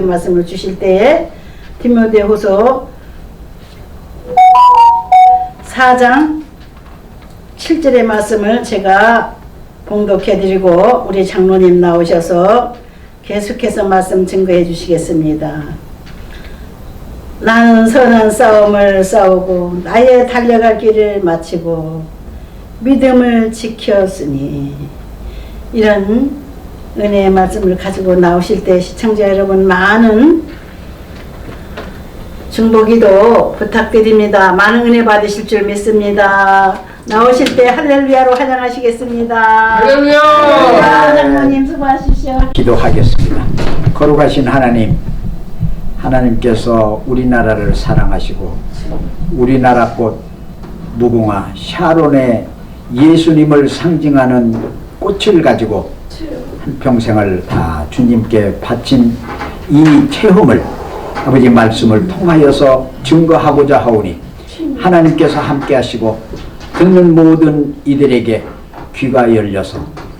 말씀을 주실 때에 디모데후서 4장 7절의 말씀을 제가 봉독해드리고 우리 장로님 나오셔서 계속해서 말씀 증거해 주시겠습니다. 나는 선한 싸움을 싸우고 나의 달려갈 길을 마치고 믿음을 지켰으니, 이런 은혜의 말씀을 가지고 나오실 때 시청자 여러분 많은 중보기도 부탁드립니다. 많은 은혜 받으실 줄 믿습니다. 나오실 때 할렐루야로 환영하시겠습니다. 할렐루야! 장로님 수고하십시오. 기도하겠습니다. 거룩하신 하나님, 하나님께서 우리나라를 사랑하시고 우리나라 꽃 무궁화 샤론의 예수님을 상징하는 꽃을 가지고 한평생을 다 주님께 바친 이 체험을 아버지 말씀을 통하여서 증거하고자 하오니 하나님께서 함께 하시고 듣는 모든 이들에게 귀가 열려서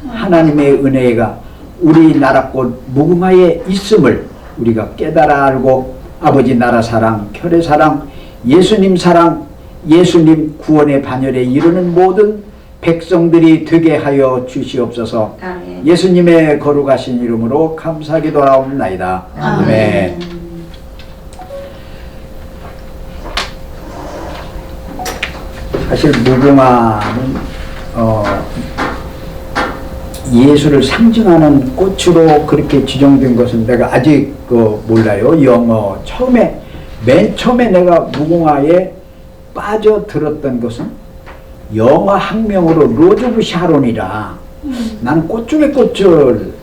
하나님의 은혜가 우리나라 꽃 무궁화에 있음을 우리가 깨달아 알고 아버지 나라 사랑, 교회 사랑, 예수님 사랑, 예수님 구원의 반열에 이르는 모든 백성들이 되게 하여 주시옵소서. 아멘. 예수님의 거룩하신 이름으로 감사기도하옵나이다. 아멘. 사실 무궁화는 예수를 상징하는 꽃으로 그렇게 지정된 것은 내가 아직 몰라요. 영어 맨 처음에 내가 무궁화에 빠져들었던 것은 영어 학명으로 로즈 오브 샤론이라 나는 꽃 중에 꽃을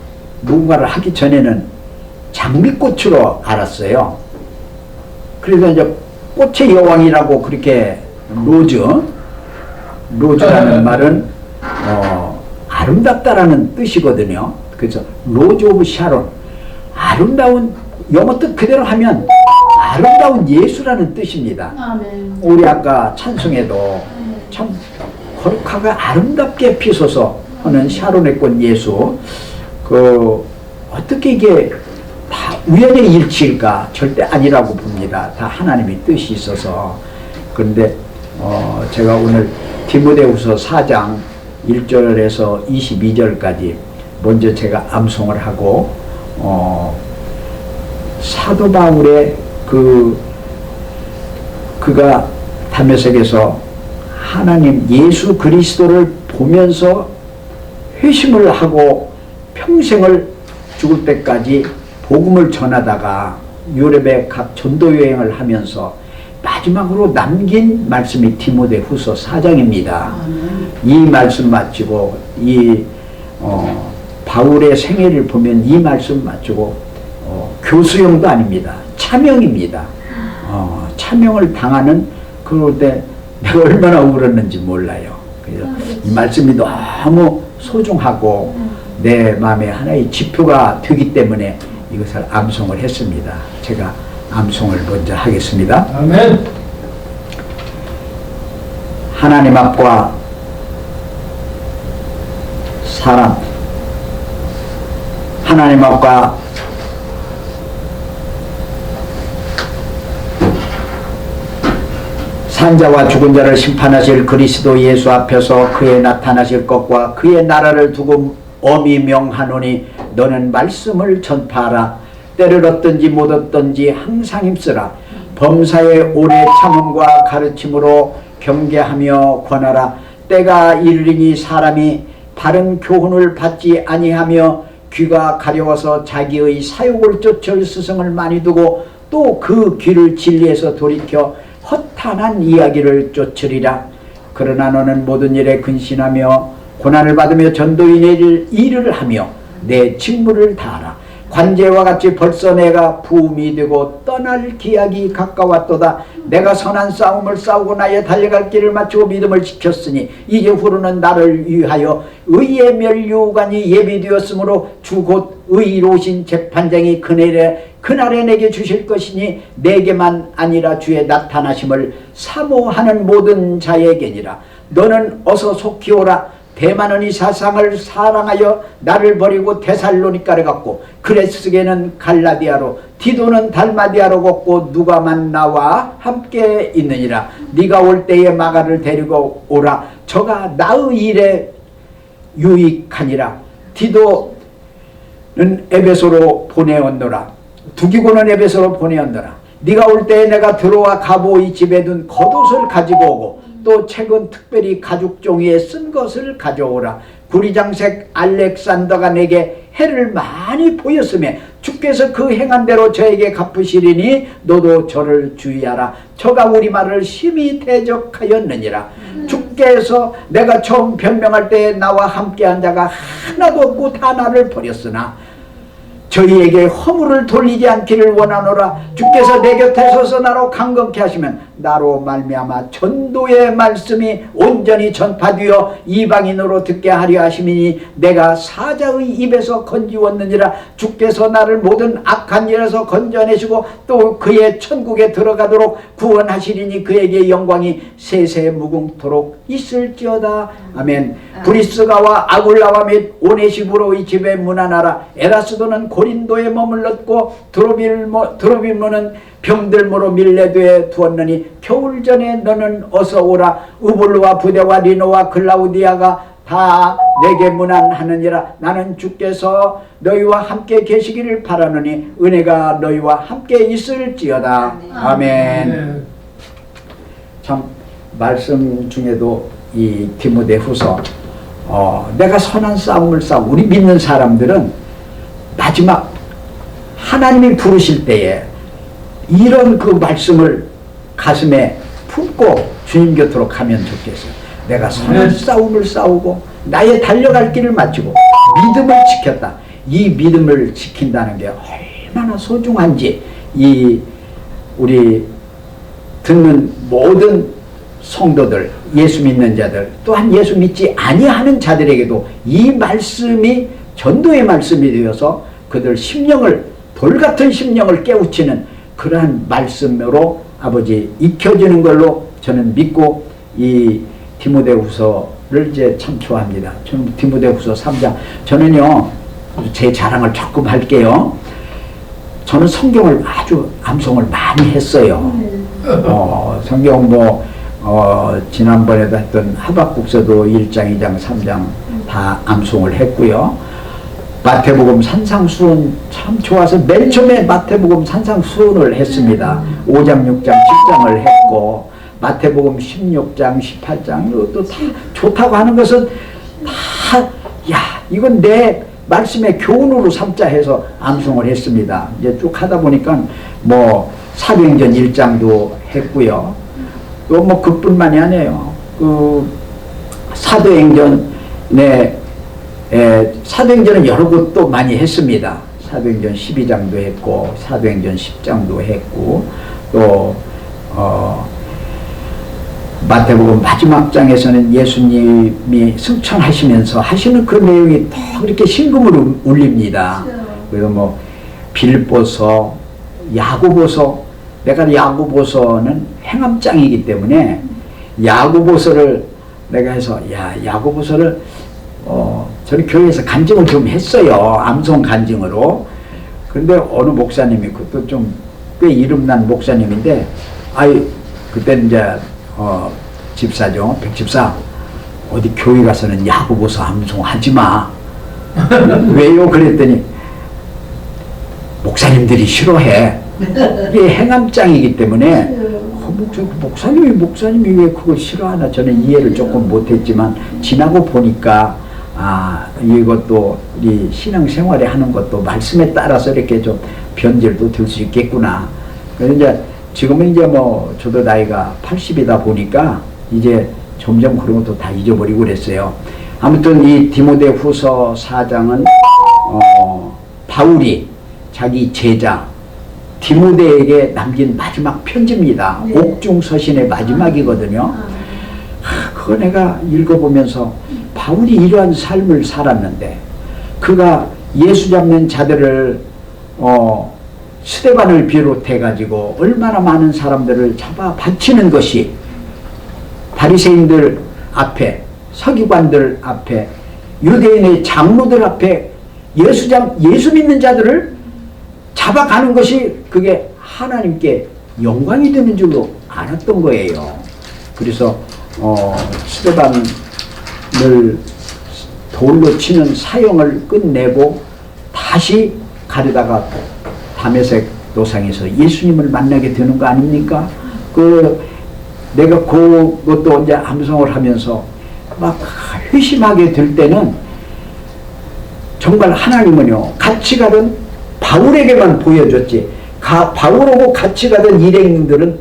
무궁화를 하기 전에는 장미꽃으로 알았어요. 그래서 이제 꽃의 여왕이라고 그렇게 로즈라는 말은 아름답다라는 뜻이거든요. 그래서 로즈 오브 샤론, 아름다운, 영어 뜻 그대로 하면 아름다운 예수라는 뜻입니다. 아멘. 우리 아까 찬송에도 참 거룩하고 아름답게 피소서 하는 샤론의 꽃 예수, 어떻게 이게 다 우연의 일치일까? 절대 아니라고 봅니다. 다 하나님의 뜻이 있어서. 그런데 제가 오늘 디모데후서 4장 1절에서 22절까지 먼저 제가 암송을 하고 사도 바울의 그가 다메섹에서 하나님 예수 그리스도를 보면서 회심을 하고 평생을 죽을 때까지 복음을 전하다가 유럽의 각 전도 여행을 하면서 마지막으로 남긴 말씀이 디모데후서 4장입니다. 이 말씀 마치고 바울의 생애를 보면 이 말씀 마치고 교수형도 아닙니다. 차명입니다. 차명을 당하는 그럴 때 내가 얼마나 울었는지 몰라요. 그래서 이 말씀이 너무 소중하고 내 마음에 하나의 지표가 되기 때문에 이것을 암송을 했습니다. 제가 암송을 먼저 하겠습니다. 아멘. 하나님 앞과 사람, 하나님 앞과 산자와 죽은 자를 심판하실 그리스도 예수 앞에서 그의 나타나실 것과 그의 나라를 두고 엄히 명하노니 너는 말씀을 전파하라. 때를 얻든지 못 얻든지 항상 힘쓰라. 범사의 오래 참음과 가르침으로 경계하며 권하라. 때가 이르리니 사람이 바른 교훈을 받지 아니하며 귀가 가려워서 자기의 사욕을 쫓을 스승을 많이 두고 또 그 귀를 진리에서 돌이켜 허탄한 이야기를 쫓으리라. 그러나 너는 모든 일에 근신하며 고난을 받으며 전도인의 일을 하며 내 직무를 다하라. 관제와 같이 벌써 내가 부음이 되고 떠날 기약이 가까웠도다. 내가 선한 싸움을 싸우고 나의 달려갈 길을 마치고 믿음을 지켰으니 이제 후로는 나를 위하여 의의 멸류관이 예비되었으므로 주 곧 의로우신 재판장이 그날에 내게 주실 것이니 내게만 아니라 주의 나타나심을 사모하는 모든 자에게니라. 너는 어서 속히 오라. 대마는 이 세상을 사랑하여 나를 버리고 데살로니가를 갔고 그레스게는 갈라디아로 디도는 달마디아로 걷고 누가만 나와 함께 있느니라. 네가 올 때에 마가를 데리고 오라. 저가 나의 일에 유익하니라. 디도는 에베소로 보내었노라. 두기고는 에베소로 보내었노라. 네가 올 때에 내가 들어와 가보 이 집에 둔 겉옷을 가지고 오고 또 책은 특별히 가죽 종이에 쓴 것을 가져오라. 구리장색 알렉산더가 내게 해를 많이 보였으며 주께서 그 행한 대로 저에게 갚으시리니 너도 저를 주의하라. 저가 우리 말을 심히 대적하였느니라. 주께서 내가 처음 변명할 때에 나와 함께한 자가 하나도 없고 다 나를 버렸으나 저희에게 허물을 돌리지 않기를 원하노라. 주께서 내 곁에 서서 나로 강건케 하시면 나로 말미암아 전도의 말씀이 온전히 전파되어 이방인으로 듣게 하려 하심이니 내가 사자의 입에서 건지웠느니라. 주께서 나를 모든 악한 일에서 건져내시고 또 그의 천국에 들어가도록 구원하시리니 그에게 영광이 세세 무궁토록 있을지어다. 아멘. 브리스가와 아굴라와 및 오네시무로 이 집에 문안하라. 에라스도는 고린도에 머물렀고 드로비모는 병들모로 밀레도에 두었느니 겨울 전에 너는 어서 오라. 우블루와 부데와 리노와 클라우디아가 다 내게 문안하느니라. 나는 주께서 너희와 함께 계시기를 바라노니 은혜가 너희와 함께 있을지어다. 아멘. 참 말씀 중에도 이 디모데후서 내가 선한 싸움을 싸우고 우리 믿는 사람들은 마지막 하나님이 부르실 때에 이런 그 말씀을 가슴에 품고 주님 곁으로 가면 좋겠어요. 내가 선한 싸움을 싸우고 나의 달려갈 길을 마치고 믿음을 지켰다. 이 믿음을 지킨다는 게 얼마나 소중한지 이 우리 듣는 모든 성도들, 예수 믿는 자들, 또한 예수 믿지 아니하는 자들에게도 이 말씀이 전도의 말씀이 되어서 그들 심령을, 돌같은 심령을 깨우치는 그러한 말씀으로 아버지 익혀지는 걸로 저는 믿고 이 디모데후서를 이제 참 좋아합니다. 저는 디모데후서 3장, 저는요 제 자랑을 조금 할게요. 저는 성경을 아주 암송을 많이 했어요. 성경 지난번에도 했던 하박국서도 1장, 2장, 3장 다 암송을 했고요. 마태복음 산상수훈 참 좋아서 맨 처음에 마태복음 산상수훈을 했습니다. 5장, 6장, 10장을 했고 마태복음 16장, 18장 이것도 다 좋다고 하는 것은 다 이건 내 말씀의 교훈으로 삼자 해서 암송을 했습니다. 이제 쭉 하다 보니까 사도행전 1장도 했고요. 또 그뿐만이 아니에요. 사도행전은 여러 곳도 많이 했습니다. 사도행전 12장도 했고 사도행전 10장도 했고 또 마태복음 마지막 장에서는 예수님이 승천하시면서 하시는 그 내용이 더 그렇게 심금을 울립니다. 그래서 빌보서, 야고보서, 내가 야고보서는 행함장이기 때문에 야고보서를 내가 해서 야고보서를 저는 교회에서 간증을 좀 했어요. 암송 간증으로. 그런데 어느 목사님이 그것도 좀 꽤 이름난 목사님인데 그때 이제 집사죠. 백집사 어디 교회 가서는 야고보서 암송하지 마. 왜요? 그랬더니 목사님들이 싫어해. 이게 행함장이기 때문에 목사님이 왜 그걸 싫어하나 저는 이해를 조금 못했지만 지나고 보니까 이것도 우리 신앙생활에 하는 것도 말씀에 따라서 이렇게 좀 변질도 될 수 있겠구나. 그래서 이제 지금은 이제 저도 나이가 80이다 보니까 이제 점점 그런 것도 다 잊어버리고 그랬어요. 아무튼 이 디모데후서 4장은 바울이 자기 제자 디모데에게 남긴 마지막 편지입니다. 네. 옥중서신의 마지막이거든요. 그거 내가 읽어보면서 바울이 이러한 삶을 살았는데 그가 예수 잡는 자들을 스데반을 비롯해 가지고 얼마나 많은 사람들을 잡아 바치는 것이 바리새인들 앞에 서기관들 앞에, 유대인의 장로들 앞에 예수 믿는 자들을 잡아가는 것이 그게 하나님께 영광이 되는 줄로 알았던 거예요. 그래서 스데반을 돌로 치는 사형을 끝내고 다시 가려다가 다메섹 도상에서 예수님을 만나게 되는 거 아닙니까? 내가 그것도 이제 암송을 하면서 막 회심하게 될 때는 정말 하나님은요, 같이 가던 바울에게만 보여줬지, 바울하고 같이 가던 일행들은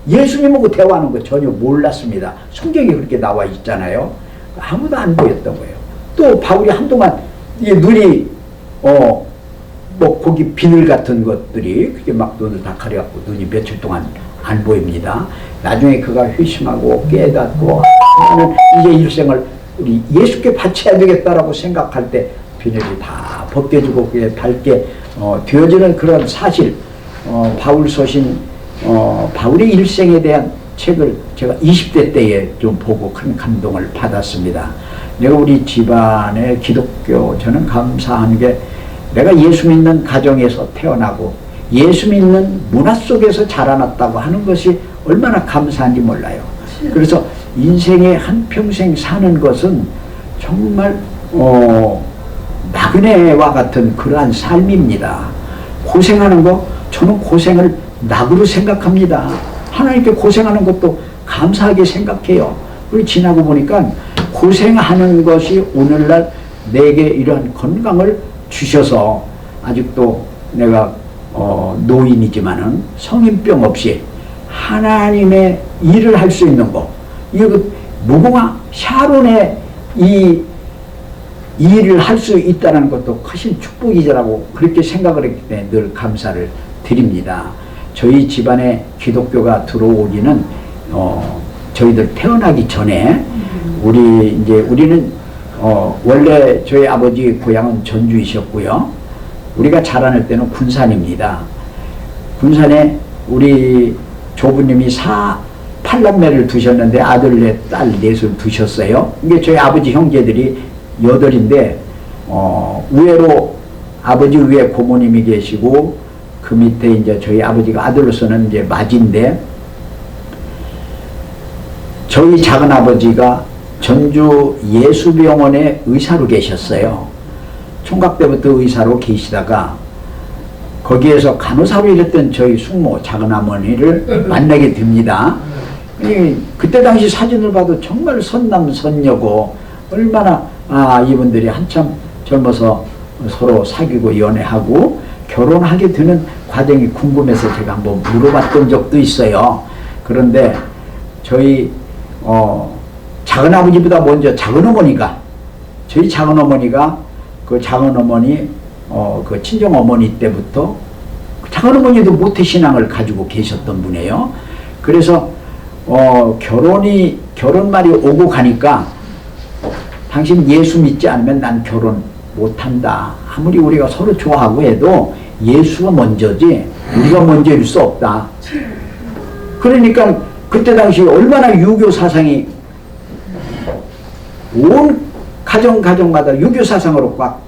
예수님하고 대화하는 거 전혀 몰랐습니다. 성경에 그렇게 나와 있잖아요. 아무도 안 보였던 거예요. 또 바울이 한동안 눈이 거기 비늘 같은 것들이 그게 막 눈을 다 가려갖고 눈이 며칠 동안 안 보입니다. 나중에 그가 회심하고 깨닫고 나는 이제 일생을 우리 예수께 바쳐야 되겠다라고 생각할 때 비늘이 다 벗겨지고 그게 밝게 되어지는 그런 사실, 바울 서신, 바울의 일생에 대한 책을 제가 20대 때에 좀 보고 큰 감동을 받았습니다. 내가 우리 집안의 기독교, 저는 감사한 게 내가 예수 믿는 가정에서 태어나고 예수 믿는 문화 속에서 자라났다고 하는 것이 얼마나 감사한지 몰라요. 그래서 인생의 한평생 사는 것은 정말 나그네와 같은 그러한 삶입니다. 고생하는 거, 저는 고생을 낙으로 생각합니다. 하나님께 고생하는 것도 감사하게 생각해요. 그리고 지나고 보니까 고생하는 것이 오늘날 내게 이러한 건강을 주셔서 아직도 내가 노인이지만은 성인병 없이 하나님의 일을 할 수 있는 거, 이거 무궁화 샤론의 이 일을 할 수 있다는 것도 크신 축복이라고 그렇게 생각을 했기 때문에 늘 감사를 드립니다. 저희 집안에 기독교가 들어오기는 저희들 태어나기 전에 우리는 원래 저희 아버지 고향은 전주이셨고요. 우리가 자라날 때는 군산입니다. 군산에 우리 조부님이 8남매를 두셨는데 아들 넷, 딸 넷을 두셨어요. 이게 저희 아버지 형제들이 8인데 우회로 아버지 위에 고모님이 계시고 그 밑에 이제 저희 아버지가 아들로서는 이제 맞인데, 저희 작은 아버지가 전주 예수병원에 의사로 계셨어요. 총각 때부터 의사로 계시다가 거기에서 간호사로 일했던 저희 숙모 작은 어머니를 만나게 됩니다. 그때 당시 사진을 봐도 정말 선남선녀고 얼마나 이분들이 한참 젊어서 서로 사귀고 연애하고 결혼하게 되는 과정이 궁금해서 제가 한번 물어봤던 적도 있어요. 그런데 저희 작은 아버지보다 먼저 작은 어머니가, 저희 작은 어머니가 그 작은 어머니 그 친정 어머니 때부터 작은 어머니도 모태신앙을 가지고 계셨던 분이에요. 그래서 결혼말이 오고 가니까 당신 예수 믿지 않으면 난 결혼 못한다. 아무리 우리가 서로 좋아하고 해도 예수가 먼저지 우리가 먼저일 수 없다. 그러니까 그때 당시 얼마나 유교 사상이 온 가정마다 유교 사상으로 꽉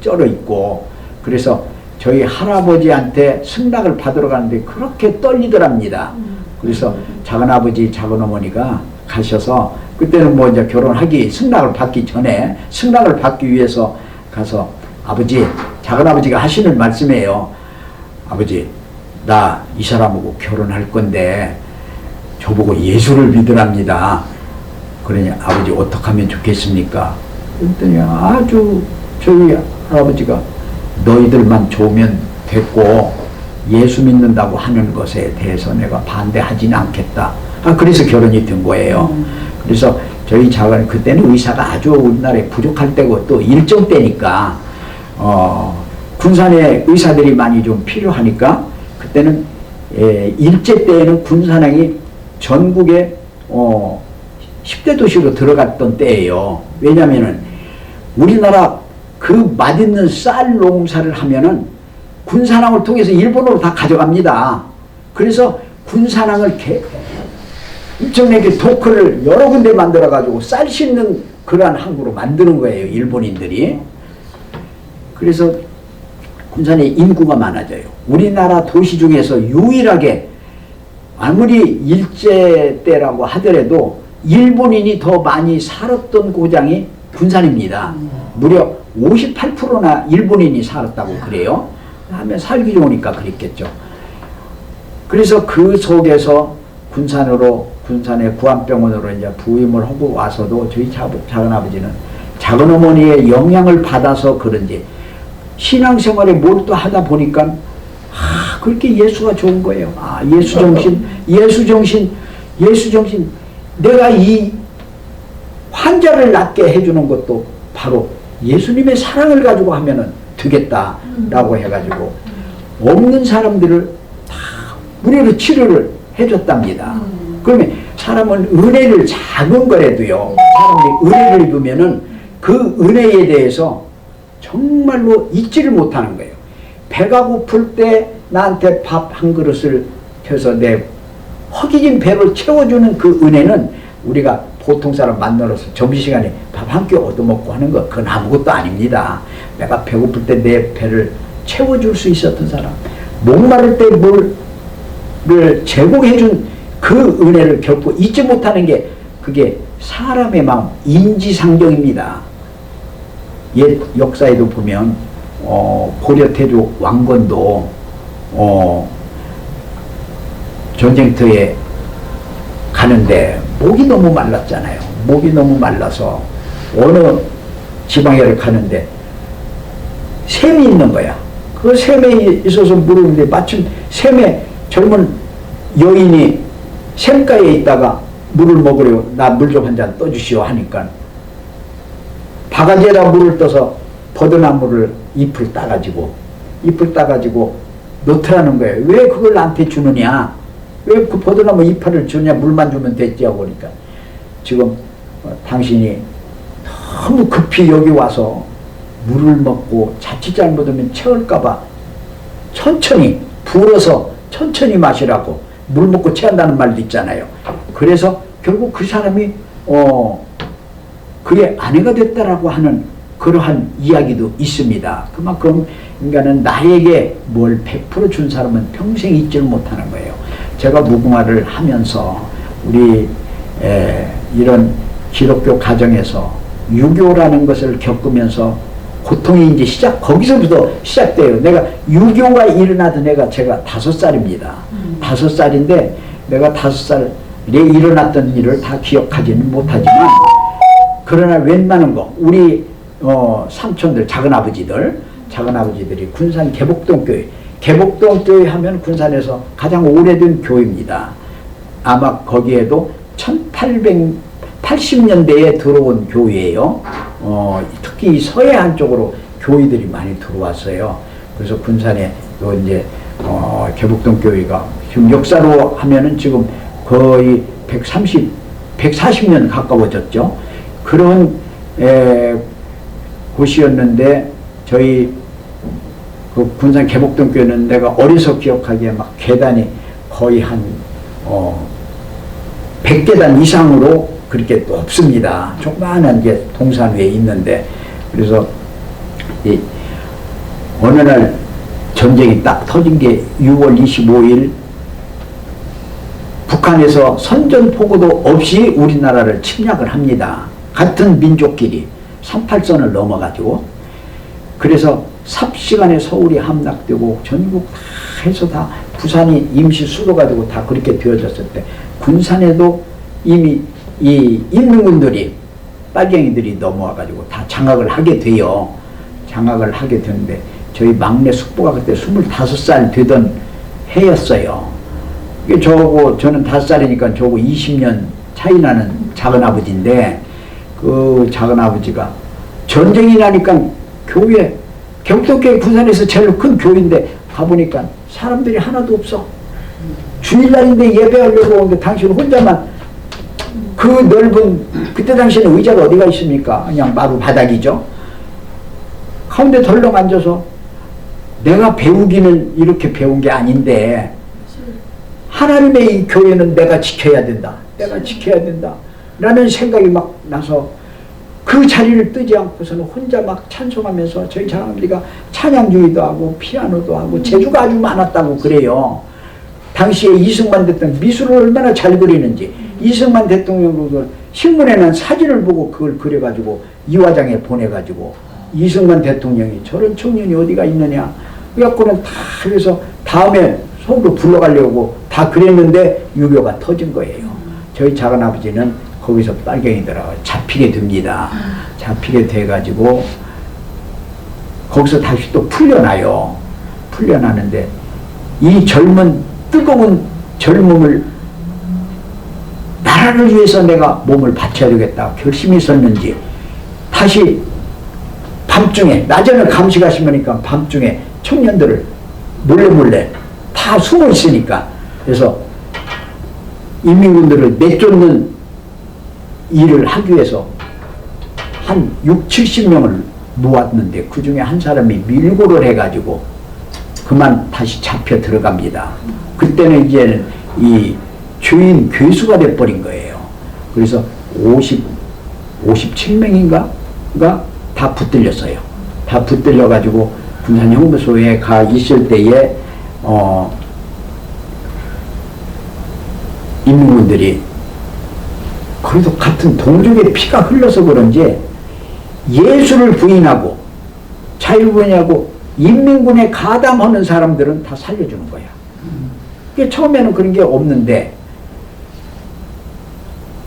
쩔어 있고, 그래서 저희 할아버지한테 승낙을 받으러 가는데 그렇게 떨리더랍니다. 그래서 작은아버지 작은어머니가 가셔서 그때는 뭐 이제 승낙을 받기 전에 승낙을 받기 위해서 가서 아버지, 작은아버지가 하시는 말씀이에요. 아버지, 나 이 사람하고 결혼할 건데 저보고 예수를 믿으랍니다. 그러니 아버지 어떻게 하면 좋겠습니까? 그랬더니 아주 저희 할아버지가 너희들만 좋으면 됐고 예수 믿는다고 하는 것에 대해서 내가 반대하지는 않겠다. 그래서 결혼이 된 거예요. 그래서 저희 작은 그때는 의사가 아주 우리나라에 부족할 때고 또 일정 때니까 군산에 의사들이 많이 좀 필요하니까 그때는 일제 때에는 군산항이 전국에 10대 도시로 들어갔던 때예요. 왜냐면은 우리나라 그 맛있는 쌀 농사를 하면은 군산항을 통해서 일본으로 다 가져갑니다. 그래서 군산항을 엄청나게 도크를 여러 군데 만들어 가지고 쌀 씻는 그러한 항구로 만드는 거예요, 일본인들이. 그래서 군산에 인구가 많아져요. 우리나라 도시 중에서 유일하게 아무리 일제 때라고 하더라도 일본인이 더 많이 살았던 고장이 군산입니다. 무려 58%나 일본인이 살았다고 그래요. 하면 살기 좋으니까 그랬겠죠. 그래서 그 속에서 군산의 구안병원으로 이제 부임을 하고 와서도 저희 작은아버지는 작은어머니의 영향을 받아서 그런지 신앙생활에 몰두하다 보니까 그렇게 예수가 좋은 거예요. 예수정신. 내가 이 환자를 낫게 해주는 것도 바로 예수님의 사랑을 가지고 하면은 되겠다라고 해가지고 없는 사람들을 다 무료로 치료를 해줬답니다. 그러면 사람은 은혜를 작은 거라도요, 사람들이 은혜를 입으면은 그 은혜에 대해서 정말로 잊지를 못하는 거예요. 배가 고플 때 나한테 밥 한 그릇을 펴서 내 허기진 배를 채워주는 그 은혜는 우리가 보통 사람 만나러서 점심시간에 밥 한 끼 얻어먹고 하는 거, 그건 아무것도 아닙니다. 내가 배고플 때 내 배를 채워줄 수 있었던 사람, 목마를 때 물을 제공해준 그 은혜를 결코 잊지 못하는 게 그게 사람의 마음, 인지상정입니다. 옛 역사에도 보면 고려태조 왕건도 전쟁터에 가는데 목이 너무 말랐잖아요. 목이 너무 말라서 어느 지방에 가는데 샘이 있는 거야. 그 샘에 있어서 물었는데 마침 샘에 젊은 여인이 샘가에 있다가 물을 먹으려 나 물 좀 한 잔 떠주시오 하니까 바가지에다 물을 떠서 버드나무를 잎을 따가지고 넣더라는 거예요. 왜 그걸 나한테 주느냐? 왜 그 버드나무 이파를 주냐? 물만 주면 됐지 하고 그러니까 지금 당신이 너무 급히 여기 와서 물을 먹고 자칫 잘못하면 채울까봐 천천히 불어서 천천히 마시라고, 물 먹고 체한다는 말도 있잖아요. 그래서 결국 그 사람이 그의 아내가 됐다라고 하는 그러한 이야기도 있습니다. 그만큼 인간은 나에게 뭘 100% 준 사람은 평생 잊지를 못하는 거예요. 제가 무궁화를 하면서 우리 이런 기독교 가정에서 유교라는 것을 겪으면서 고통이 이제 거기서부터 시작돼요. 내가 유교가 일어나던 제가 5살입니다. 5살인데 내가 5살에 일어났던 일을 다 기억하지는 못하지만, 그러나 웬만한 거, 우리 삼촌들, 작은아버지들이 군산 개복동교회 하면 군산에서 가장 오래된 교회입니다. 아마 거기에도 1880년대에 들어온 교회예요. 특히 서해안 쪽으로 교회들이 많이 들어왔어요. 그래서 군산에 이제 개복동교회가 지금 역사로 하면은 지금 거의 140년 가까워졌죠. 그런 곳이었는데 저희 그 군산 개복동교회는 내가 어려서 기억하기에 막 계단이 거의 한 100계단 이상으로 그렇게 높습니다. 조그마한 이제 동산 위에 있는데, 그래서 어느 날 전쟁이 딱 터진 게 6월 25일 북한에서 선전포고도 없이 우리나라를 침략을 합니다. 같은 민족끼리 38선을 넘어가지고. 그래서 삽시간에 서울이 함락되고 전국 다 해서 다 부산이 임시 수도가 되고 다 그렇게 되어졌을 때 군산에도 이미 이 인민군들이, 빨갱이들이 넘어와가지고 다 장악을 하게 돼요. 장악을 하게 되는데 저희 막내 숙부가 그때 25살 되던 해였어요. 저는 5살이니까 저하고 20년 차이 나는 작은아버지인데, 그 작은아버지가 전쟁이 나니까 교회, 개복동교회 부산에서 제일 큰 교회인데 가보니까 사람들이 하나도 없어. 주일날인데 예배하려고 오는데 당신 혼자만, 그 넓은, 그때 당시에는 의자가 어디가 있습니까? 그냥 마루 바닥이죠. 가운데 덜렁 앉아서 내가 배우기는 이렇게 배운 게 아닌데 하나님의 이 교회는 내가 지켜야 된다. 내가 지켜야 된다. 라는 생각이 막 나서 그 자리를 뜨지 않고서는 혼자 막 찬송하면서 저희 장아버지가 찬양주의도 하고 피아노도 하고 재주가 아주 많았다고 그래요. 당시에 이승만 대통령 미술을 얼마나 잘 그리는지 이승만 대통령도 신문에는 사진을 보고 그걸 그려가지고 이화장에 보내가지고 이승만 대통령이 저런 청년이 어디가 있느냐 그래갖고는 다 그래서 다음에 서울로 불러가려고 다 그랬는데 유교가 터진 거예요. 저희 작은아버지는 거기서 빨갱이들하고 잡히게 됩니다. 잡히게 돼가지고 거기서 다시 또 풀려나요. 풀려나는데 이 젊은 뜨거운 젊음을 나라를 위해서 내가 몸을 바쳐야 되겠다 결심했었는지 다시 밤중에 낮에는 감식하시니까 밤중에 청년들을 몰래 다 숨어 있으니까 그래서 인민군들을 내쫓는 일을 하기 위해서 한 6, 70명을 모았는데 그 중에 한 사람이 밀고를 해가지고 그만 다시 잡혀 들어갑니다. 그때는 이제는 이 죄인 괴수가 돼버린 거예요. 그래서 57명인가? 다 붙들렸어요. 다 붙들려가지고 군산형무소에 가 있을 때에 인민군들이 그래도 같은 동족의 피가 흘러서 그런지 예수를 부인하고 자유를 부인하고 인민군에 가담하는 사람들은 다 살려주는 거야. 처음에는 그런 게 없는데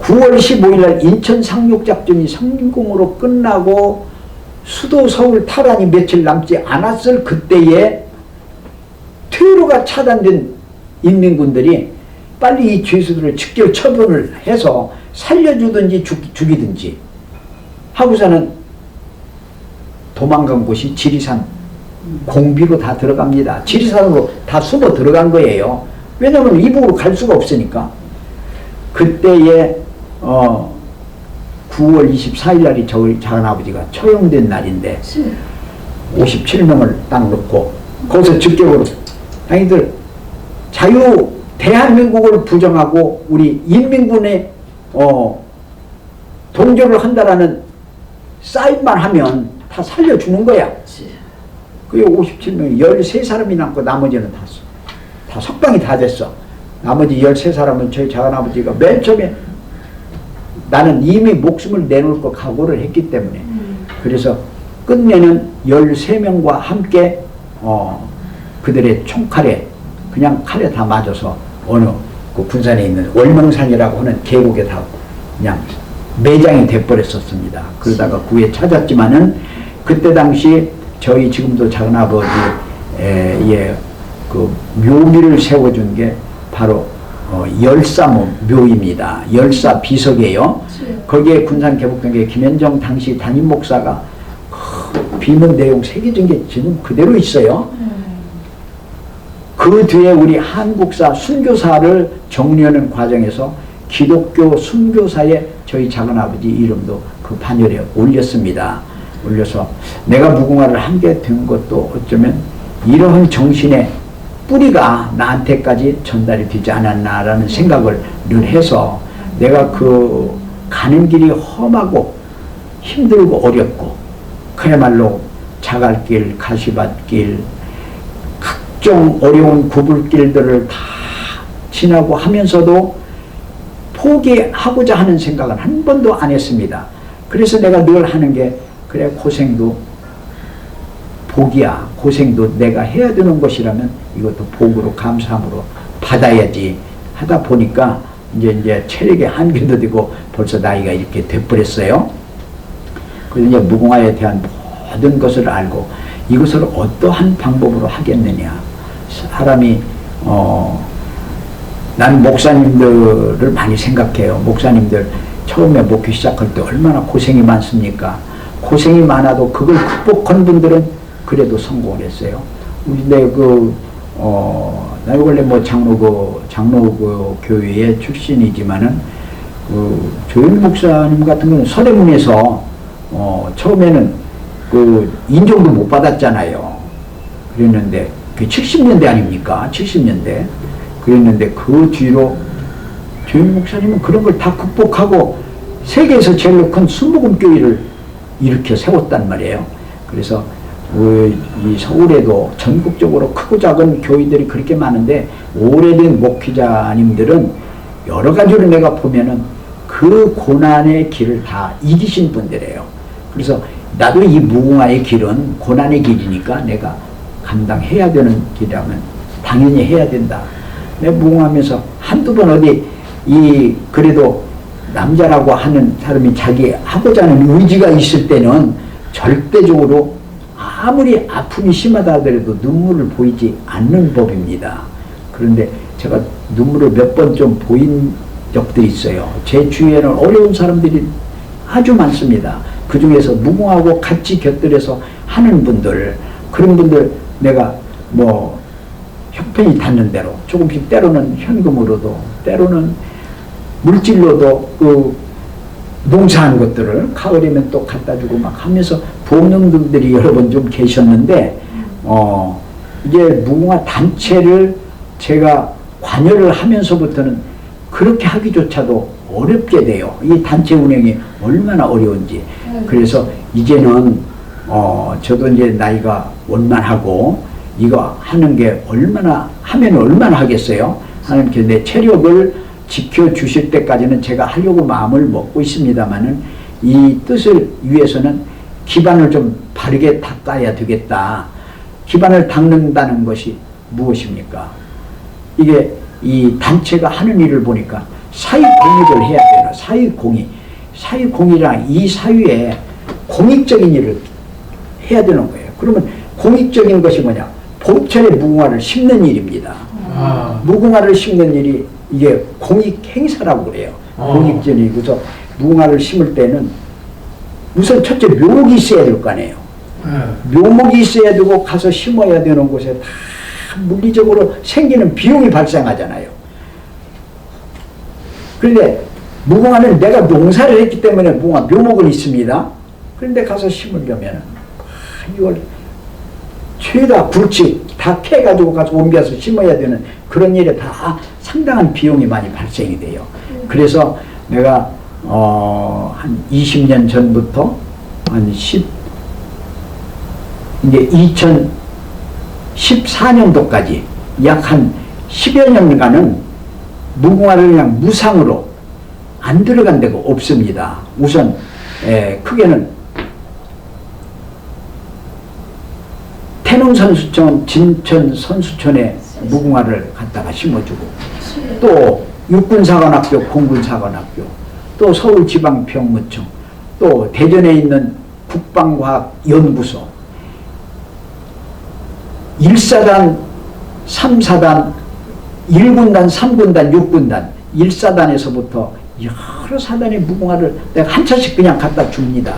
9월 15일 날 인천 상륙작전이 성공으로 끝나고 수도 서울 탈환이 며칠 남지 않았을 그때에 퇴로가 차단된 인민군들이 빨리 이 죄수들을 직접 처분을 해서 살려주든지 죽이든지 하고서는 도망간 곳이 지리산 공비로 다 들어갑니다. 지리산으로 다 숨어 들어간 거예요. 왜냐하면 이북으로 갈 수가 없으니까. 그때에 9월 24일 날이 저희 작은아버지가 처형된 날인데 57명을 딱 놓고 거기서 직접으로 자기들 자유 대한민국을 부정하고 우리 인민군의 동조를 한다라는 사인만 하면 다 살려주는 거야. 그게 57명 13사람이 남고 나머지는 다 석방이 다 됐어. 나머지 13사람은 저희 작은아버지가 맨 처음에 나는 이미 목숨을 내놓을 거 각오를 했기 때문에 그래서 끝내는 13명과 함께 그들의 총칼에 그냥 칼에 다 맞아서 어느 그 군산에 있는 월명산이라고 하는 계곡에 다 그냥 매장이 돼버렸었습니다. 그러다가 구해 찾았지만은 그때 당시 저희 지금도 작은아버지의 그 묘미를 세워준 게 바로 열사묘입니다. 열사 비석이에요. 거기에 군산 개복동계 김현정 당시 담임 목사가 비문 내용 새겨진 게 지금 그대로 있어요. 그 뒤에 우리 한국사 순교사를 정리하는 과정에서 기독교 순교사에 저희 작은아버지 이름도 그 반열에 올렸습니다. 올려서 내가 무궁화를 하게 된 것도 어쩌면 이러한 정신의 뿌리가 나한테까지 전달이 되지 않았나라는 생각을 늘 해서 내가 그 가는 길이 험하고 힘들고 어렵고 그야말로 자갈길, 가시밭길, 각종 어려운 구불길들을 다 지나고 하면서도 포기하고자 하는 생각은 한 번도 안 했습니다. 그래서 내가 늘 하는 게 그래 고생도 복이야. 고생도 내가 해야 되는 것이라면 이것도 복으로 감사함으로 받아야지 하다 보니까 이제 체력의 한계도 되고 벌써 나이가 이렇게 돼버렸어요. 그래서 이제 무궁화에 대한 모든 것을 알고 이것을 어떠한 방법으로 하겠느냐. 사람이 난 목사님들을 많이 생각해요. 목사님들 처음에 목회 시작할 때 얼마나 고생이 많습니까? 고생이 많아도 그걸 극복한 분들은 그래도 성공을 했어요. 근데 나 원래 뭐 장로 교회의 출신이지만은 조현 목사님 같은 경우는 서대문에서 처음에는 인정도 못 받았잖아요. 그랬는데 그 70년대 아닙니까? 70년대. 그랬는데 그 뒤로 조현 목사님은 그런 걸 다 극복하고 세계에서 제일 큰 순복음 교회를 일으켜 세웠단 말이에요. 그래서 이 서울에도 전국적으로 크고 작은 교회들이 그렇게 많은데 오래된 목회자님들은 여러 가지로 내가 보면은 그 고난의 길을 다 이기신 분들이에요. 그래서 나도 이 무궁화의 길은 고난의 길이니까 내가 감당해야 되는 길이라면 당연히 해야 된다. 내가 무궁하면서 한두 번 어디 그래도 남자라고 하는 사람이 자기 하고자 하는 의지가 있을 때는 절대적으로 아무리 아픔이 심하다 하더라도 눈물을 보이지 않는 법입니다. 그런데 제가 눈물을 몇 번 좀 보인 적도 있어요. 제 주위에는 어려운 사람들이 아주 많습니다. 그 중에서 무궁하고 같이 곁들여서 하는 분들, 그런 분들 내가 뭐 형편이 닿는 대로 조금씩 때로는 현금으로도 때로는 물질로도 그 농사한 것들을 가을이면 또 갖다 주고 막 하면서 돕는 분들이 여러 번 좀 계셨는데 이제 무궁화 단체를 제가 관여를 하면서부터는 그렇게 하기조차도 어렵게 돼요. 이 단체 운영이 얼마나 어려운지. 그래서 이제는 저도 이제 나이가 원만하고 이거 하는 게 얼마나 하면 얼마나 하겠어요. 하나님께 내 체력을 지켜주실 때까지는 제가 하려고 마음을 먹고 있습니다만은 이 뜻을 위해서는 기반을 좀 바르게 닦아야 되겠다. 기반을 닦는다는 것이 무엇입니까? 이게 이 단체가 하는 일을 보니까 사회공익을 해야 돼요. 사회공익. 사회공익이란 이 사회에 공익적인 일을 해야 되는 거예요. 그러면 공익적인 것이 뭐냐? 봄철에 무궁화를 심는 일입니다. 무궁화를 심는 일이 이게 공익 행사라고 그래요. 공익전이. 그래서 무궁화를 심을 때는 우선 첫째 묘목이 있어야 될 거 아니에요. 묘목이 있어야 되고 가서 심어야 되는 곳에 다 물리적으로 생기는 비용이 발생하잖아요. 그런데 무궁화는 내가 농사를 했기 때문에 무궁화 묘목은 있습니다. 그런데 가서 심으려면 이걸 죄다 굴치 다 캐가지고 가서 옮겨서 심어야 되는 그런 일에 다 상당한 비용이 많이 발생이 돼요. 그래서 내가 한 20년 전부터 이제 2014년도까지 약 한 10여 년간은 무궁화를 그냥 무상으로 안 들어간 데가 없습니다. 우선 크게는 태릉선수촌, 진천선수촌에 무궁화를 갖다가 심어주고 또 육군사관학교, 공군사관학교, 또 서울지방병무청, 또 대전에 있는 국방과학연구소, 1사단, 3사단, 1군단, 3군단, 6군단, 1사단에서부터 여러 사단의 무궁화를 내가 한 차씩 그냥 갖다 줍니다.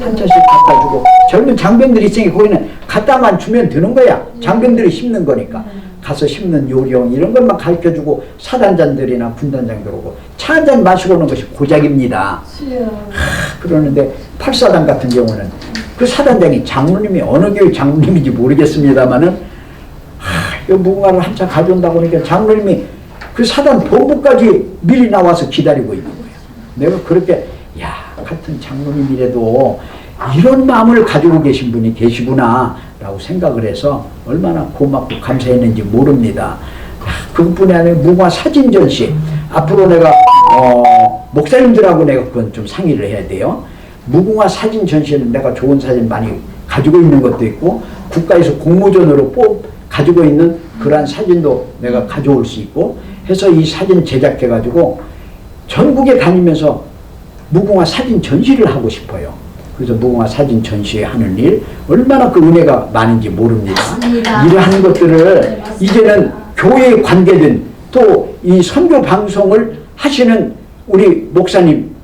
한 차씩 갖다 주고 젊은 장병들이 있으니까 거기는 갖다만 주면 되는 거야. 장병들이 심는 거니까. 가서 심는 요령 이런 것만 가르쳐주고 사단장들이나 군단장들 오고 차 한 잔 마시고 오는 것이 고작입니다. 그러는데 8사단 같은 경우는 그 사단장이 장로님이 어느 교회 장로님인지 모르겠습니다만은 이 무궁화를 한 차 가져온다고 하니까 장로님이 그 사단 본부까지 미리 나와서 기다리고 있는 거예요. 내가 그렇게 같은 장로님이라도 이런 마음을 가지고 계신 분이 계시구나 라고 생각을 해서 얼마나 고맙고 감사했는지 모릅니다. 그것뿐이 아니라 무궁화 사진 전시 앞으로 내가 목사님들하고 내가 그건 좀 상의를 해야 돼요. 무궁화 사진 전시는 내가 좋은 사진 많이 가지고 있는 것도 있고 국가에서 공모전으로 가지고 있는 그러한 사진도 내가 가져올 수 있고 해서 이 사진 제작해 가지고 전국에 다니면서 무궁화 사진 전시를 하고 싶어요. 그래서 무궁화 사진 전시하는 일 얼마나 그 은혜가 많은지 모릅니다. 맞습니다. 이러한 것들을 이제는 교회에 관계된 또 이 선교 방송을 하시는 우리 목사님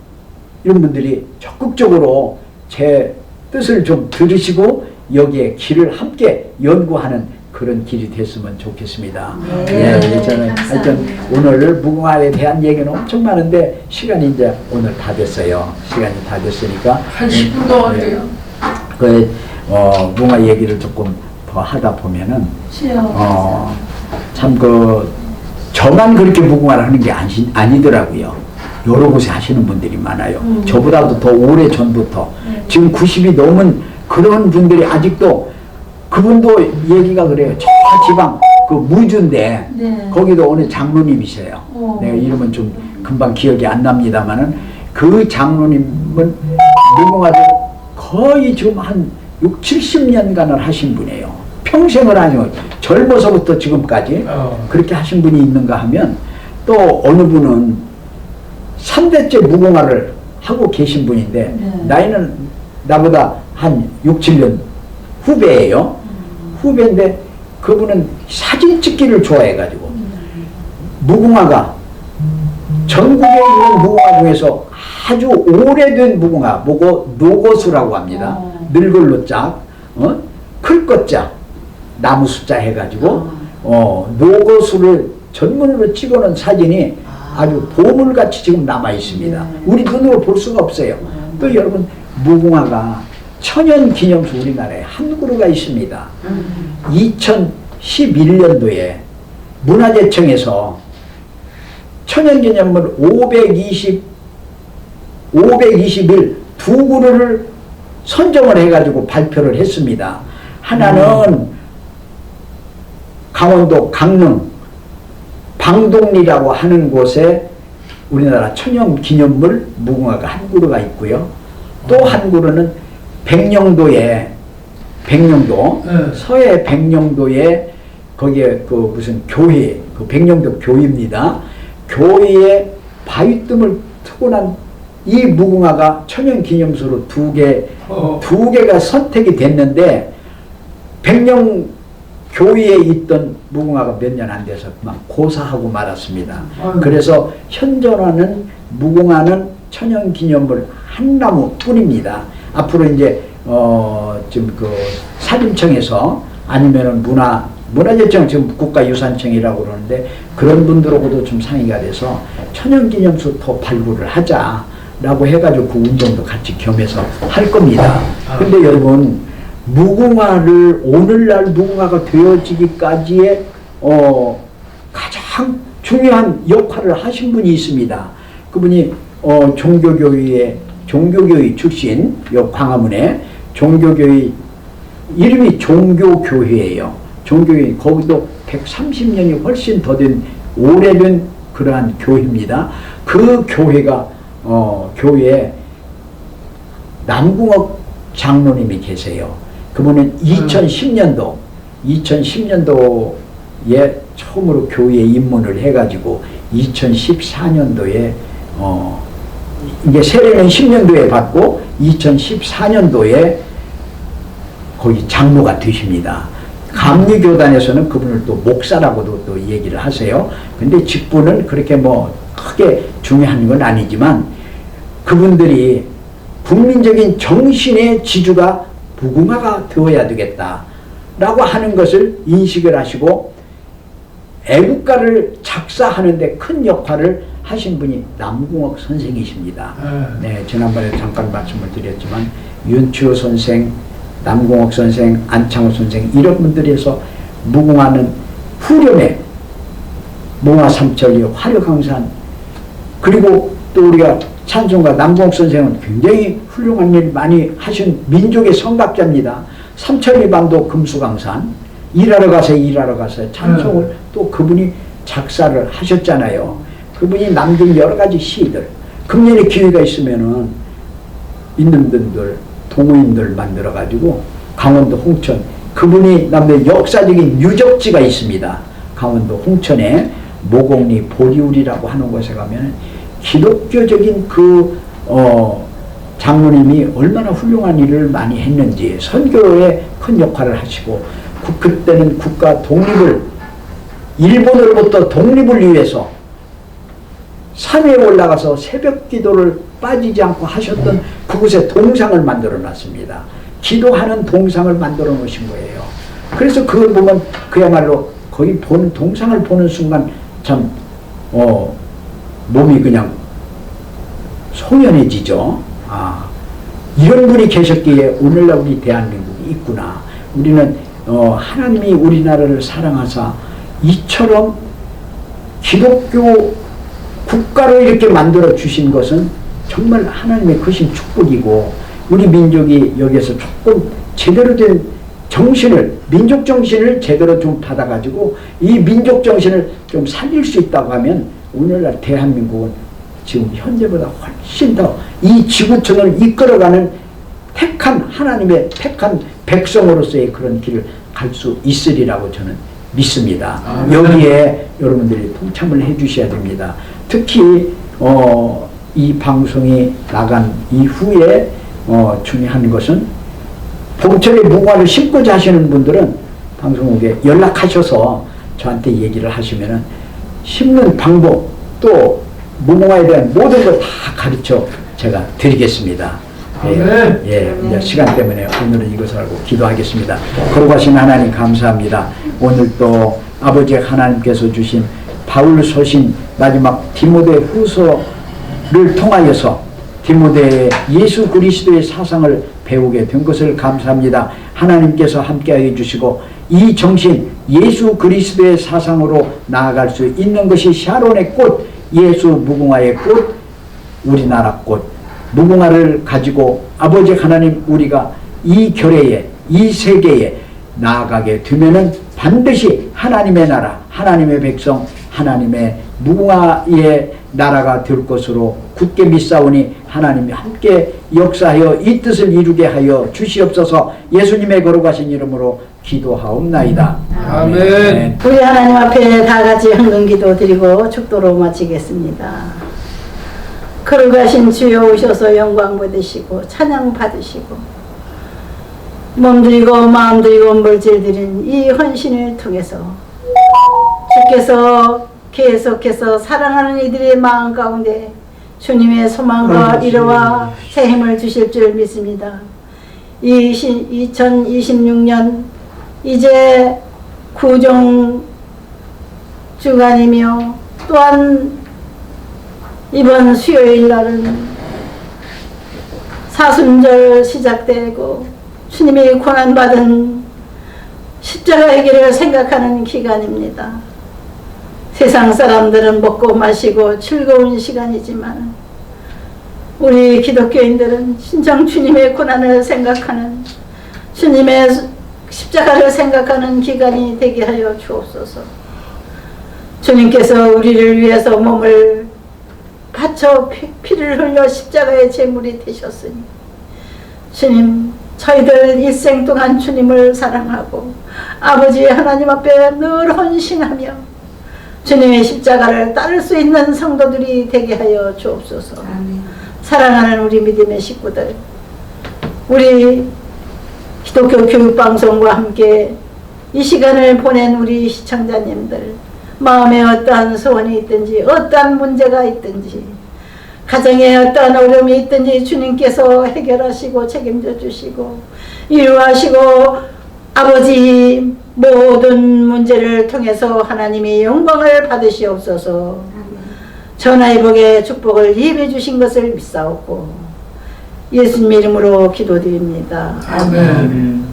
이런 분들이 적극적으로 제 뜻을 좀 들으시고 여기에 길을 함께 연구하는 그런 길이 됐으면 좋겠습니다. 저는 하여튼 오늘 무궁화에 대한 얘기는 엄청 많은데 시간이 이제 오늘 다 됐어요. 시간이 다 됐으니까 한 10분 더 할게요. 무궁화 얘기를 조금 더 하다 보면은 참 저만 그렇게 무궁화를 하는 게 아니더라고요. 여러 곳에 하시는 분들이 많아요. 저보다도 더 오래 전부터. 지금 90이 넘은 그런 분들이 아직도, 그분도 얘기가 그래요. 저 지방 그 무주인데 네. 거기도 어느 장로님이세요. 내가 이름은 좀 금방 기억이 안 납니다만은 그 장로님은 무궁화를 거의 지금 한 6, 70년간을 하신 분이에요. 평생을 하죠. 젊어서부터 지금까지 그렇게 하신 분이 있는가 하면, 또 어느 분은 3대째 무궁화를 하고 계신 분인데 나이는 나보다 한 6, 7년 후배예요. 후배인데 그분은 사진 찍기를 좋아해가지고 무궁화가 전국에 있는 무궁화 중에서 아주 오래된 무궁화, 보고 노고수라고 합니다. 늙을 노자, 클 것자, 나무 숫자 해가지고 노고수를 전문으로 찍어놓은 사진이 아주 보물같이 지금 남아 있습니다. 우리 눈으로 볼 수가 없어요. 또 여러분, 무궁화가 천연기념수 우리나라에 한 그루가 있습니다. 2011년도에 문화재청에서 천연기념물 521 두 그루를 선정을 해가지고 발표를 했습니다. 하나는 강원도 강릉 방동리라고 하는 곳에 우리나라 천연기념물 무궁화가 한 그루가 있고요. 또 한 그루는 백령도에, 서해 백령도에 거기에 그 무슨 교회, 그 백령도 교회입니다. 교회에 바위뜸을 트고 난 이 무궁화가 천연기념수로 두 개가 선택이 됐는데, 백령 교회에 있던 무궁화가 몇 년 안 돼서 막 고사하고 말았습니다. 그래서 현존하는 무궁화는 천연기념물 한 나무뿐입니다. 앞으로 이제 지금 그 사진청에서 아니면은 문화재청, 지금 국가유산청이라고 그러는데 그런 분들하고도 좀 상의가 돼서 천연기념수 더 발굴을 하자라고 해가지고 그 운동도 같이 겸해서 할 겁니다. 근데 여러분, 무궁화를 오늘날 무궁화가 되어지기까지의 가장 중요한 역할을 하신 분이 있습니다. 그분이 종교교회 출신, 요 광화문에 종교교회, 이름이 종교교회예요. 종교교회, 거기도 130년이 훨씬 더 된 오래된 그러한 교회입니다. 그 교회가 교회에 남궁옥 장로님이 계세요. 그분은 2010년도에 처음으로 교회에 입문을 해가지고 2014년도에 이제 세례는 10년도에 받고 2014년도에 거기 장로가 되십니다. 감리교단에서는 그분을 또 목사라고도 또 얘기를 하세요. 근데 직분은 그렇게 뭐 크게 중요한 건 아니지만, 그분들이 국민적인 정신의 지주가 무궁화가 되어야 되겠다라고 하는 것을 인식을 하시고 애국가를 작사하는데 큰 역할을 하신 분이 남궁옥 선생이십니다. 네, 지난번에 잠깐 말씀을 드렸지만 윤추호 선생, 남궁옥 선생, 안창호 선생, 이런 분들이 해서 무궁화는 후렴에 무궁화 삼천리, 화려강산, 그리고 또 우리가 찬송가 남궁옥 선생은 굉장히 훌륭한 일 많이 하신 민족의 성각자입니다. 삼천리반도 금수강산, 일하러 가서 찬송을 또 그분이 작사를 하셨잖아요. 그분이 남긴 여러 가지 시들, 금년에 기회가 있으면은 있는 분들, 동호인들 만들어가지고 강원도 홍천, 그분이 남긴 역사적인 유적지가 있습니다. 강원도 홍천에 모곡리 보리울이라고 하는 곳에 가면 기독교적인 장로님이 얼마나 훌륭한 일을 많이 했는지, 선교에 큰 역할을 하시고, 그때는 국가 독립을, 일본으로부터 독립을 위해서 산에 올라가서 새벽 기도를 빠지지 않고 하셨던 그곳에 동상을 만들어 놨습니다. 기도하는 동상을 만들어 놓으신 거예요. 그래서 그걸 보면 그야말로 거기 보는 동상을 보는 순간 참 몸이 그냥 소연해지죠. 이런 분이 계셨기에 오늘날 우리 대한민국이 있구나. 우리는 하나님이 우리나라를 사랑하사 이처럼 기독교 국가로 이렇게 만들어 주신 것은 정말 하나님의 크신 축복이고, 우리 민족이 여기에서 조금 제대로 된 정신을, 민족 정신을 제대로 좀 받아가지고 이 민족 정신을 좀 살릴 수 있다고 하면 오늘날 대한민국은 지금 현재보다 훨씬 더 이 지구촌을 이끌어가는 택한, 하나님의 택한 백성으로서의 그런 길을 갈 수 있으리라고 저는 믿습니다. 여기에 여러분들이 동참을 해 주셔야 됩니다. 특히 이 방송이 나간 이후에 중요한 것은 봄철에 무궁화를 심고자 하시는 분들은 방송국에 연락하셔서 저한테 얘기를 하시면은 심는 방법, 또 무궁화에 대한 모든 걸 다 가르쳐 제가 드리겠습니다. 이제 시간 때문에 오늘은 이것을 하고 기도하겠습니다. 거룩하신 하나님 감사합니다. 오늘 또 아버지 하나님께서 주신 바울 서신 마지막 디모데 후서를 통하여서 디모데의 예수 그리스도의 사상을 배우게 된 것을 감사합니다. 하나님께서 함께하여 주시고 이 정신, 예수 그리스도의 사상으로 나아갈 수 있는 것이 샤론의 꽃, 예수 무궁화의 꽃, 우리나라 꽃, 무궁화를 가지고 아버지 하나님, 우리가 이 결의에, 이 세계에 나아가게 되면은 반드시 하나님의 나라, 하나님의 백성, 하나님의 무궁화의 나라가 될 것으로 굳게 믿사오니 하나님이 함께 역사하여 이 뜻을 이루게 하여 주시옵소서. 예수님의 거룩하신 이름으로 기도하옵나이다. 아멘. 우리 하나님 앞에 다 같이 헌금기도 드리고 축도로 마치겠습니다. 거룩하신 주여 오셔서 영광 받으시고 찬양 받으시고 몸들이고 마음들이고 물질 드린 이 헌신을 통해서 주께서 계속해서 사랑하는 이들의 마음 가운데 주님의 소망과 위로와 새 힘을 주실 줄 믿습니다. 2026년 이제 구정 주간이며 또한 이번 수요일 날은 사순절 시작되고 주님이 고난받은 십자가의 길을 생각하는 기간입니다. 세상 사람들은 먹고 마시고 즐거운 시간이지만 우리 기독교인들은 진정 주님의 고난을 생각하는, 주님의 십자가를 생각하는 기간이 되게 하여 주옵소서. 주님께서 우리를 위해서 몸을 바쳐 피를 흘려 십자가의 제물이 되셨으니 주님, 저희들 일생 동안 주님을 사랑하고 아버지 하나님 앞에 늘 헌신하며 주님의 십자가를 따를 수 있는 성도들이 되게 하여 주옵소서. 아멘. 사랑하는 우리 믿음의 식구들, 우리 기독교 교육방송과 함께 이 시간을 보낸 우리 시청자님들, 마음에 어떠한 소원이 있든지 어떠한 문제가 있든지 가정에 어떠한 어려움이 있든지 주님께서 해결하시고 책임져 주시고 이루하시고 아버지 모든 문제를 통해서 하나님이 영광을 받으시옵소서. 전하의 복의 축복을 예비해 주신 것을 믿사옵고 예수님 이름으로 기도드립니다. 아멘.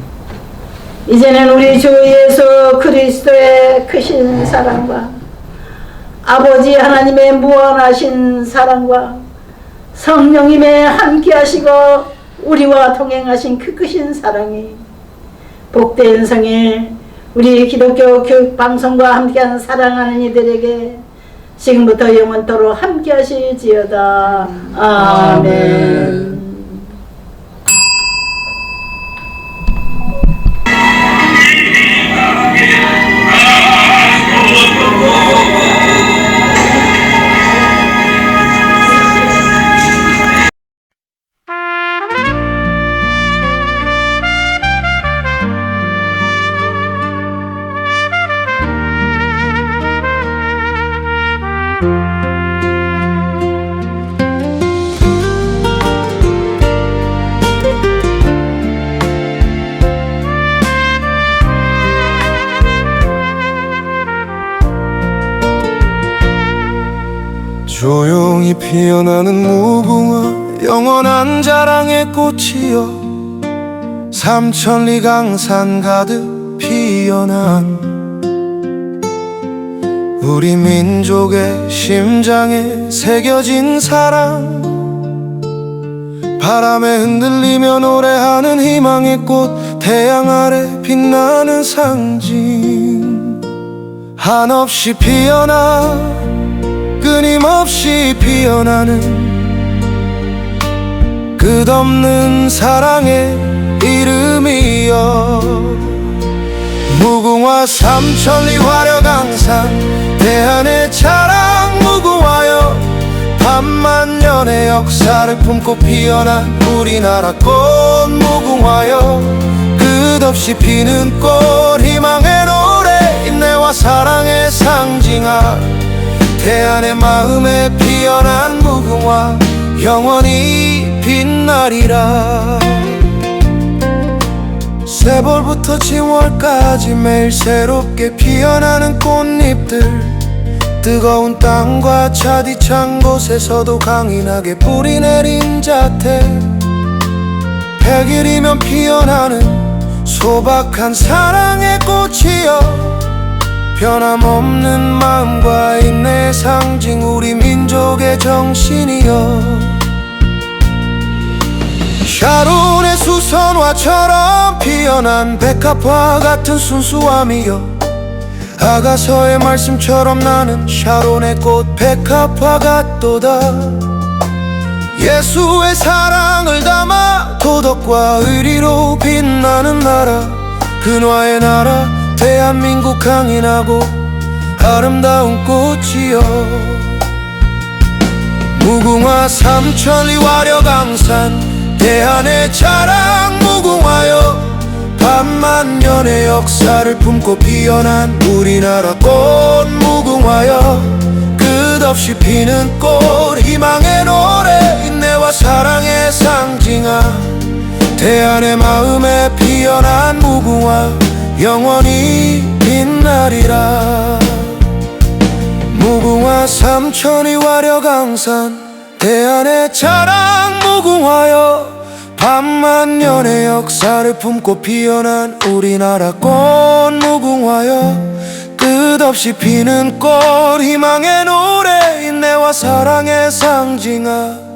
이제는 우리 주 예수 그리스도의 크신 사랑과 아버지 하나님의 무한하신 사랑과 성령님의 함께하시고 우리와 동행하신 그 크신 사랑이 복된 성일 우리 기독교 교육방송과 함께하는 사랑하는 이들에게 지금부터 영원토록 함께하실지어다. 아멘. 조용히 피어나는 무궁화 영원한 자랑의 꽃이여 삼천리 강산 가득 피어난 우리 민족의 심장에 새겨진 사랑, 바람에 흔들리며 노래하는 희망의 꽃, 태양 아래 빛나는 상징. 한없이 피어나 끊임없이 피어나는 끝없는 사랑의 이름이여. 무궁화 삼천리 화려강산 대한의 자랑 무궁화여, 반만년의 역사를 품고 피어난 우리나라 꽃 무궁화여. 끝없이 피는 꽃 희망의 노래, 인내와 사랑의 상징아. 대한의 마음에 피어난 무궁화 영원히 빛나리라. 세벌부터 징월까지 매일 새롭게 피어나는 꽃잎들, 뜨거운 땅과 차디찬 곳에서도 강인하게 뿌리 내린 자태. 100일이면 피어나는 소박한 사랑의 꽃이여, 변함없는 마음과 인내의 상징, 우리 민족의 정신이여. 샤론의 수선화처럼 피어난 백합화 같은 순수함이여, 아가서의 말씀처럼 나는 샤론의 꽃 백합화 같도다. 예수의 사랑을 담아 도덕과 의리로 빛나는 나라, 근화의 나라 대한민국 강인하고 아름다운 꽃이여. 무궁화 삼천리 화려강산 대한의 자랑 무궁화여, 반만년의 역사를 품고 피어난 우리나라 꽃 무궁화여. 끝없이 피는 꽃 희망의 노래, 인내와 사랑의 상징아. 대한의 마음에 피어난 무궁화 영원히 빛나리라. 무궁화 삼천리 화려강산 대한의 자랑 무궁화여, 반만년의 역사를 품고 피어난 우리나라 꽃 무궁화여. 끝없이 피는 꽃 희망의 노래, 인내와 사랑의 상징아.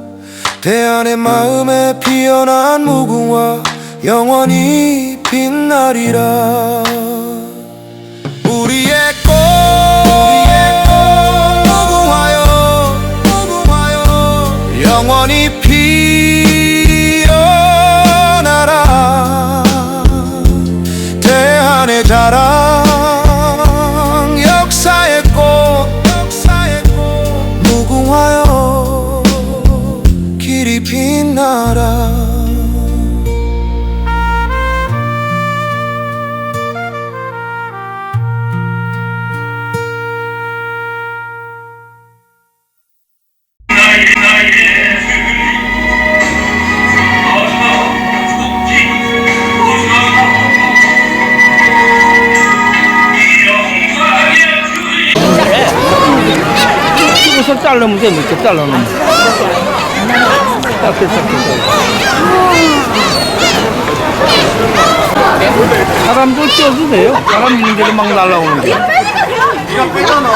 대한의 마음에 피어난 무궁화 영원히 빛나리라. 우리의 꽃 무궁화여, 영원히 피어나라. 대한의 자랑 역사의 꽃 무궁화여, 길이 빛나라. 찍어서 자르면 돼, 이렇게 자르면. 딱 됐어. 사람도 쪄도 돼요. 사람 있는 데로 막 날라오는데. 네가 빼잖아.